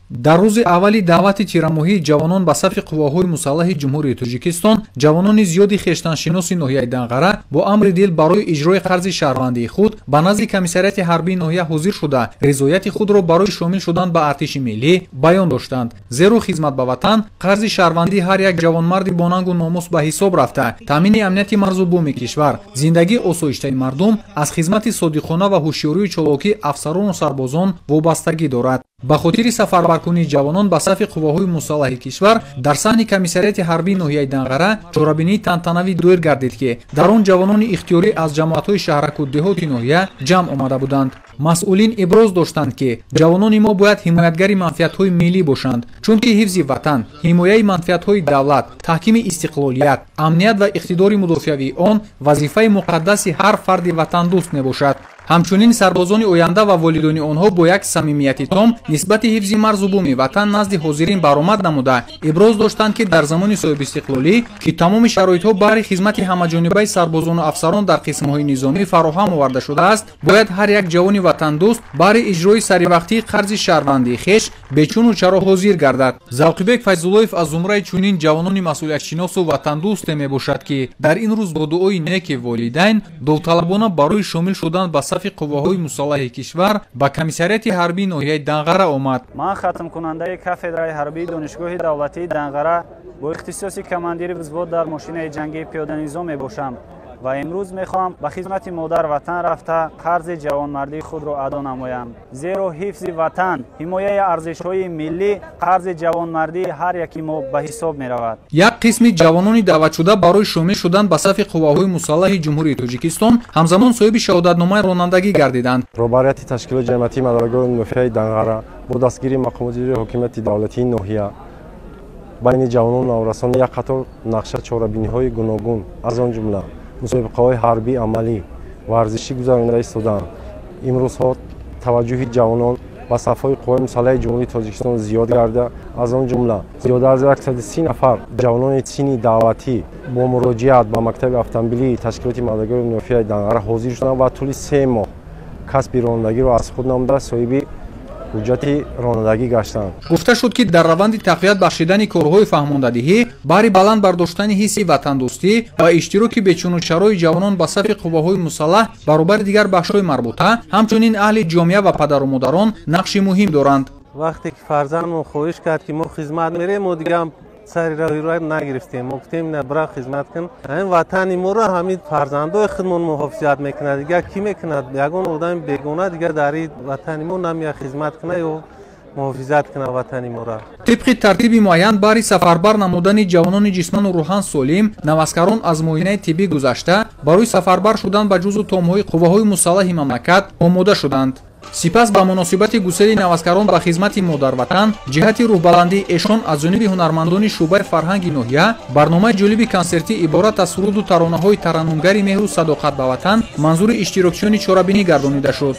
дар рӯзи аввали даъвати тирамоҳии ҷавонон ба сафи қувваҳои мусаллаҳи ҷумҳурии Тоҷикистон, ҷавонони зиёди хештаншиноси ноҳияи Данғара бо амри дил барои иҷрои қарзи шаҳрвандии худ ба назди комиссарияти ҳарбии ноҳия ҳозир шуда, ризояти худро барои шомил шудан ба артиши миллӣ баён доштанд. Зеро хизмат ба ватан қарзи шаҳрвандии ҳар як ҷавонмарди бонангу номус ба ҳисоб рафта, таъмини амнияти марзу буми кишвар, зиндагии осоиштаи мардум аз хизмати содиқона ва ҳушёрию чолокии афсарону сарбозон вобастагӣ дорад. ба хотири сафарбаркунии ҷавонон ба сафи қувваҳои мусаллаҳи кишвар дар саҳни комиссарияти ҳарбии ноҳияи Данғара чорабинии тантанавӣ дуэр гардид ки дар он ҷавонони ихтиёрӣ аз ҷамоатҳои шаҳраку деҳоти ноҳия ҷамъ омада буданд. масъулин иброз доштанд ки ҷавонони мо бояд ҳимоятгари манфиатҳои миллӣ бошанд, чунки ҳифзи ватан, ҳимояи манфиатҳои давлат, таҳкими истиқлолият, амният ва иқтидори мудофиавии он вазифаи муқаддаси ҳар фарди ватандӯст мебошад. ҳамчунин сарбозони оянда ва волидони онҳо бо як самимияти том нисбати ҳифзи марзу буми ватан назди ҳозирин баромад намуда иброз доштанд ки дар замони соҳибистиқлолӣ ки тамоми шароитҳо баҳри хизмати ҳамаҷонибаи сарбозону афсарон дар қисмҳои низомӣ фароҳам оварда шудааст, бояд ҳар як ҷавони ватандӯст баҳри иҷрои саривақтии қарзи шаҳрвандии хеш бечуну чаро ҳозир гардад. Завқибек Файзуллоев аз зумраи чунин ҷавонони масъулиятшиносу ватандӯсте мебошад ки дар ин рӯз бо дуои неки волидайн довталабона барои шомил шудан ба сафи қувваҳои мусаллаҳи кишвар ба комиссарияти ҳарбии ноҳияи Данғара омад. ман хатмкунандаи кафедраи ҳарбии донишгоҳи давлатии Данғара бо ихтисоси командири взвод дар мошинаи ҷангии пиёданизом мебошам ва имрӯз мехоҳам ба хизмати модар ватан рафта қарзи ҷавонмардии худро адо намоям. Зеро ҳифзи ватан, ҳимояи арзишҳои миллӣ, қарзи ҷавонмардии ҳар яки мо ба ҳисоб меравад. як қисми ҷавонони даъватшуда барои шомил шудан ба сафи қувваҳои мусаллаҳи ҷумҳурии Тоҷикистон ҳамзамон соҳиби шаҳодатномаи ронандагӣ гардиданд. роҳбарияти ташкилоти ҷамъиятии мадарагоҳи мудофиаи Данғара бо дастгирии мақомоти ҳокимияти давлатии ноҳия байни ҷавонону наврасон як қатор нақша чорабиниҳои гуногун аз он ҷумла мусобиқаҳои ҳарбии амалӣ, варзишӣ гузаронида истоданд. имрӯзҳо таваҷҷӯҳи ҷавонон ба сафҳои қувваҳои мусаллаҳи ҷумҳурии Тоҷикистон зиёд гарда, аз он ҷумла зиёда аз 130 нафар ҷавонони синни даъватӣ бо муроҷиат ба мактаби автомобилии ташкилоти мадарагоҳи мудофиаи Данғара ҳозир шуданд ва тӯли 3 моҳ касби ронандагиро аз худ намуда соҳиби ҳуҷҷати ронандагӣ гаштанд. гуфта шуд ки дар раванди тақвият бахшидани корҳои фаҳмондадиҳӣ баҳри баланд бардоштани ҳисси ватандӯстӣ ва иштироки бечунучарои ҷавонон ба сафи қувваҳои мусаллаҳ баробари дигар бахшҳои марбута ҳамчунин аҳли ҷомеа ва падару модарон нақши муҳим доранд. вақте ки фарзандмон хоҳиш кард ки мо хизмат мерем, мо дигар сари роҳи роҳ нагирифтем. мо гуфтем на бира хизмат кун. ин ватани моро ҳамин фарзандои худмон муҳофизат мекунад. дигар ки мекунад? ягон одами бегона дигар дар ин ватани мо намея хизмат кунад ё муҳофизат кунад ватани моро. тибқи тартиби муайян баҳри сафарбар намудани ҷавонони ҷисману рӯҳан солим, навазкарон аз муоинаи тиббӣ гузашта барои сафарбар шудан ба ҷузъу томҳои қувваҳои мусаллаҳи мамлакат омода шуданд. сипас ба муносибати гусели навазкарон ба хизмати модарватан ҷиҳати рӯҳбаландии эшон аз ҷониби ҳунармандони шӯъбаи фарҳанги ноҳия барномаи ҷолиби консертӣ иборат аз суруду таронаҳои тараннумгари меҳру садоқат ба ватан манзури иштирокчиёни чорабинӣ гардонида шуд.